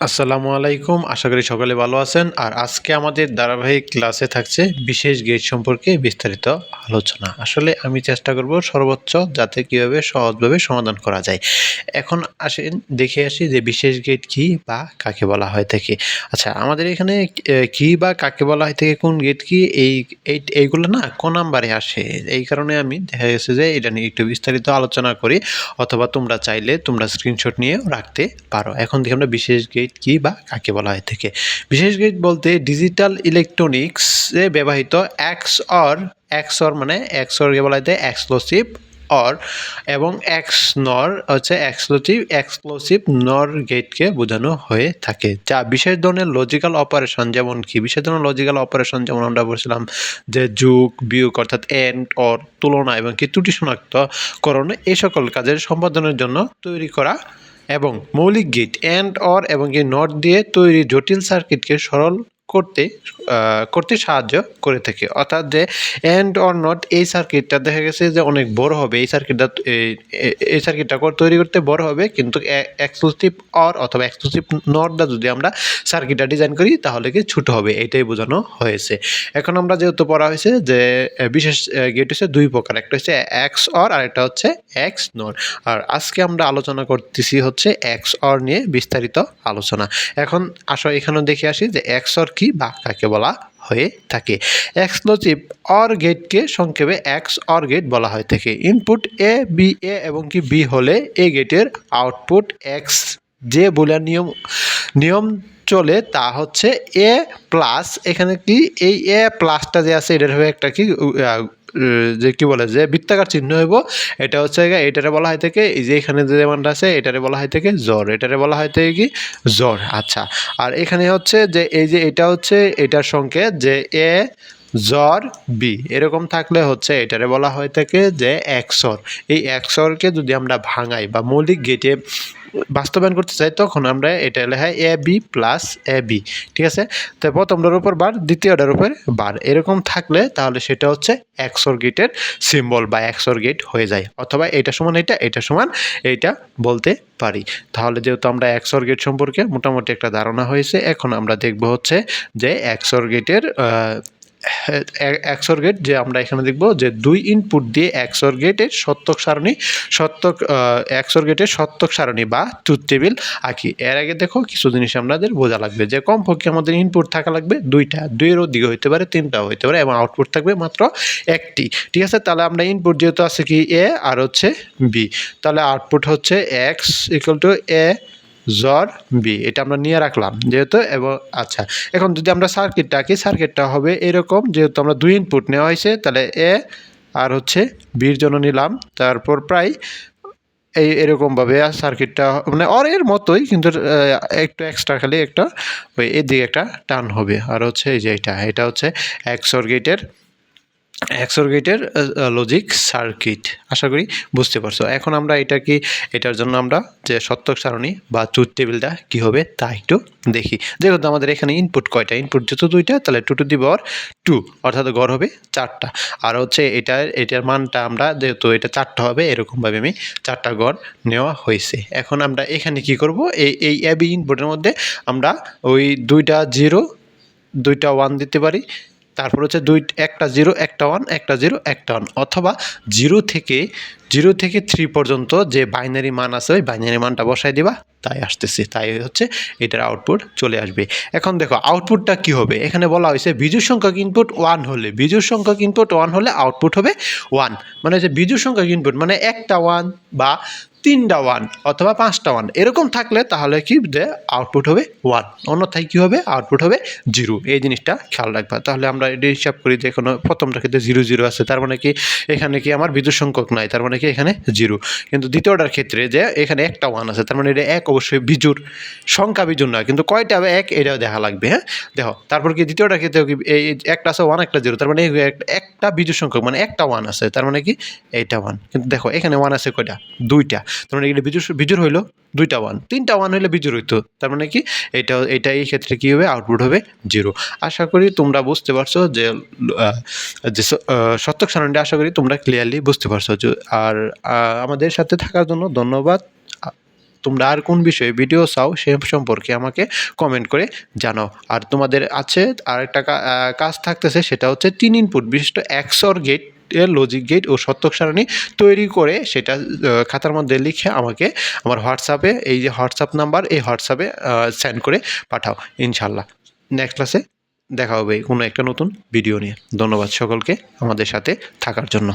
আসসালামু আলাইকুম। আশা করি সকলে ভালো আছেন। আর আজকে আমাদের ধারাবাহিক ক্লাসে থাকছে বিশেষ গেট সম্পর্কে বিস্তারিত আলোচনা। আসলে আমি চেষ্টা করব সর্বোচ্চ যাতে কীভাবে সহজভাবে সমাধান করা যায়। এখন আসেন দেখে আসি যে বিশেষ গেট কী বা কাকে বলা হয়ে থাকে। আচ্ছা, আমাদের এখানে কী বা কাকে বলা হয়ে থাকে, কোন গেট কী, এইগুলো না ক নাম্বারে আসে। এই কারণে আমি দেখা গেছে যে এটা নিয়ে একটু বিস্তারিত আলোচনা করি, অথবা তোমরা চাইলে তোমরা স্ক্রিনশট নিয়েও রাখতে পারো। এখন দেখি আমরা বিশেষ গেট কী বা কাকে বলা হয়ে থাকে। বিশেষ গেট বলতে ডিজিটাল ইলেকট্রনিক্সে ব্যবহৃত XOR মানে XORকে বলা হয় এক্সক্লুসিভ অর, এবং XNOR হচ্ছে এক্সক্লুসিভ নর গেটকে বোঝানো হয়ে থাকে, যা বিশেষ ধরনের লজিক্যাল অপারেশন, যেমন কি বিশেষ ধরনের লজিক্যাল অপারেশন যেমন আমরা বলছিলাম যে যোগ বিয়োগ অর্থাৎ এন্ড অর, তুলনা এবং কি ত্রুটি শনাক্তকরণ, এই সকল কাজের সম্পাদনের জন্য তৈরি করা, এবং মৌলিক গেট এন্ড অর এবং কি নট দিয়ে তৈরি জটিল সার্কিটকে সরল করতে সাহায্য করে থাকে। অর্থাৎ যে এন্ড অর নট, এই সার্কিটটা দেখা গেছে যে অনেক বড় হবে, এই সার্কিটটা তৈরি করতে বড় হবে, কিন্তু এক্সক্লুসিভ অর অথবা এক্সক্লুসিভ নটটা যদি আমরা সার্কিটটা ডিজাইন করি তাহলে কি ছোট হবে, এইটাই বোঝানো হয়েছে। এখন আমরা যেহেতু পড়া হয়েছে যে বিশেষ গেট হচ্ছে দুই প্রকার, একটা হচ্ছে XOR আর একটা হচ্ছে XNOR। আর আজকে আমরা আলোচনা করতেছি হচ্ছে XOR নিয়ে বিস্তারিত আলোচনা। এখন আসো এখানে দেখে আসি যে XOR কি বা কাকে বলা হয়ে থাকে। এক্সক্লুসিভ অর গেটকে সংক্ষেপে XOR গেট বলা হয়ে থাকে। ইনপুট এ এবং কি বি হলে এ গেটের আউটপুট এক্স যে বুলিয়ান নিয়ম চলে তা হচ্ছে এ প্লাস। এখানে কি এই এ প্লাসটা যে আছে এটার হয়ে একটা কি যে কি বলে যে বৃত্তাকার চিহ্ন হইব, এটা হচ্ছে এটারে বলা হয় থেকে এই যে এখানে যে যেমনটা আছে এটারে বলা হয় থেকে জ্বর, এটারে বলা হয় থেকে কি জ্বর। আচ্ছা, আর এখানে হচ্ছে যে এই যে এটা হচ্ছে এটার সংকেত যে এ জ্বর বি, এরকম থাকলে হচ্ছে এটারে বলা হয়ে থাকে যে XOR। এই XORকে যদি আমরা ভাঙাই বা মৌলিক গেটে বাস্তবায়ন করতে চাই তখন আমরা এটা লেখাই AB প্লাস AB, ঠিক আছে। তো প্রথমটার উপর বার, দ্বিতীয়টার উপর বার, এরকম থাকলে তাহলে সেটা হচ্ছে XOR গেটের সিম্বল বা XOR গেট হয়ে যায়, অথবা এটা সমান এটা সমান এইটা বলতে পারি। তাহলে যেহেতু আমরা XOR গেট সম্পর্কে মোটামুটি একটা ধারণা হয়েছে, এখন আমরা দেখব হচ্ছে যে XOR গেটের XOR গেট যে আমরা এখানে দেখব যে দুই ইনপুট দিয়ে XOR গেটের XOR গেটের সত্যক সারণী বা ট্রুথ টেবিল আঁকি। এর আগে দেখো কিছু জিনিস আমাদের বোঝা লাগবে যে কমপক্ষে আমাদের ইনপুট থাকা লাগবে দুইটা, দুইয়ের অধিক হইতে পারে, তিনটাও হইতে পারে, এবং আউটপুট থাকবে মাত্র একটি, ঠিক আছে। তাহলে আমরা ইনপুট যেহেতু আছে কি এ আর হচ্ছে বি, তাহলে আউটপুট হচ্ছে X ইকুয়াল টু এ জ্বর বি, এটা আমরা নিয়ে রাখলাম যেহেতু। এবং আচ্ছা, এখন যদি আমরা সার্কিটটা হবে এরকম, যেহেতু আমরা দুই ইনপুট নেওয়া হয়েছে তাহলে এ আর হচ্ছে বির জন্য নিলাম, তারপর প্রায় এরকমভাবে সার্কিটটা মানে এর মতোই, কিন্তু একটু এক্সট্রা খালি একটা ওই এদিকে একটা টান হবে। আর হচ্ছে এই যে এটা হচ্ছে XOR গেটের লজিক সার্কিট। আশা করি বুঝতে পারছো। এখন আমরা এটার জন্য আমরা যে সত্যক সারণী বা ট্রুথ টেবিলটা কী হবে তা একটু দেখি। যেহেতু আমাদের এখানে ইনপুট কয়টা, ইনপুট যেহেতু দুইটা, তাহলে 2 টু দি পাওয়ার 2, অর্থাৎ গড় হবে 4টা। আর হচ্ছে এটার মানটা আমরা যেহেতু এটা 4টা হবে, এরকমভাবে আমি 4টা গড় নেওয়া হয়েছে। এখন আমরা এখানে কি করব, এই এবি ইনপুটের মধ্যে আমরা ওই 2টা 0 2টা 1 দিতে পারি, তারপর হচ্ছে একটা 0 একটা 1 একটা 0 একটা 1, অথবা 0 থেকে 3 পর্যন্ত যে বাইনারি মান আছে ওই বাইনারি মানটা বসাই দিবা, তাই আসতেছে, তাই হচ্ছে এটার আউটপুট চলে আসবে। এখন দেখো আউটপুটটা কি হবে, এখানে বলা হয়েছে বিজোড় সংখ্যক ইনপুট 1 হলে আউটপুট হবে 1, মানে যে বিজোড় সংখ্যক ইনপুট মানে একটা 1 বা 3টা 1 অথবা 5টা 1 এরকম থাকলে তাহলে কি যে আউটপুট হবে 1, অন্যথায় কী হবে আউটপুট হবে 0। এই জিনিসটা খেয়াল রাখবা। তাহলে আমরা এটা হিসাব করি যে কোনো প্রথমটা ক্ষেত্রে 0 0 আছে, তার মানে কি এখানে কি আমার বিজোড় সংখ্যক নাই, তার মানে কি এখানে 0। কিন্তু দ্বিতীয়টার ক্ষেত্রে যে এখানে একটা 1 আছে, তার মানে এটা 1 অবশ্যই বিজোড় সংখ্যা, বিজোড় না, কিন্তু কয়টা 1 এটাও দেখা লাগবে। হ্যাঁ, দেখো তারপর কি দ্বিতীয়টার ক্ষেত্রে কি এই একটা আছে 1 একটা 0, তার মানে একটা বিজোড় সংখ্যক মানে একটা 1 আছে, তার মানে কি এইটা 1। কিন্তু দেখো এখানে 1 আছে কয়টা, দুইটা, তার মানে এটা বিজোড় হইলো 2টা 1, 3টা 1 হইলে বিজোড় হইতো, তার মানে কি এটা এই ক্ষেত্রে কী হবে আউটপুট হবে 0। আশা করি তোমরা বুঝতে পারছো যে সত্যক সারণীটা, আশা করি তোমরা ক্লিয়ারলি বুঝতে পারছো। আর আমাদের সাথে থাকার জন্য ধন্যবাদ। তোমরা আর কোন বিষয়ে ভিডিও চাও সে সম্পর্কে আমাকে কমেন্ট করে জানাও। আর তোমাদের আছে আরেকটা কাজ থাকতেছে, সেটা হচ্ছে 3 ইনপুট বিশিষ্ট XOR গেট এর লজিক গেট ও সত্যক সারণী তৈরি করে সেটা খাতার মধ্যে লিখে আমাকে আমার হোয়াটসঅ্যাপে, এই যে হোয়াটসঅ্যাপ নাম্বার, এই হোয়াটসঅ্যাপে সেন্ড করে পাঠাও। ইনশাল্লাহ নেক্সট ক্লাসে দেখা হবে কোনো একটা নতুন ভিডিও নিয়ে। ধন্যবাদ সকলকে আমাদের সাথে থাকার জন্য।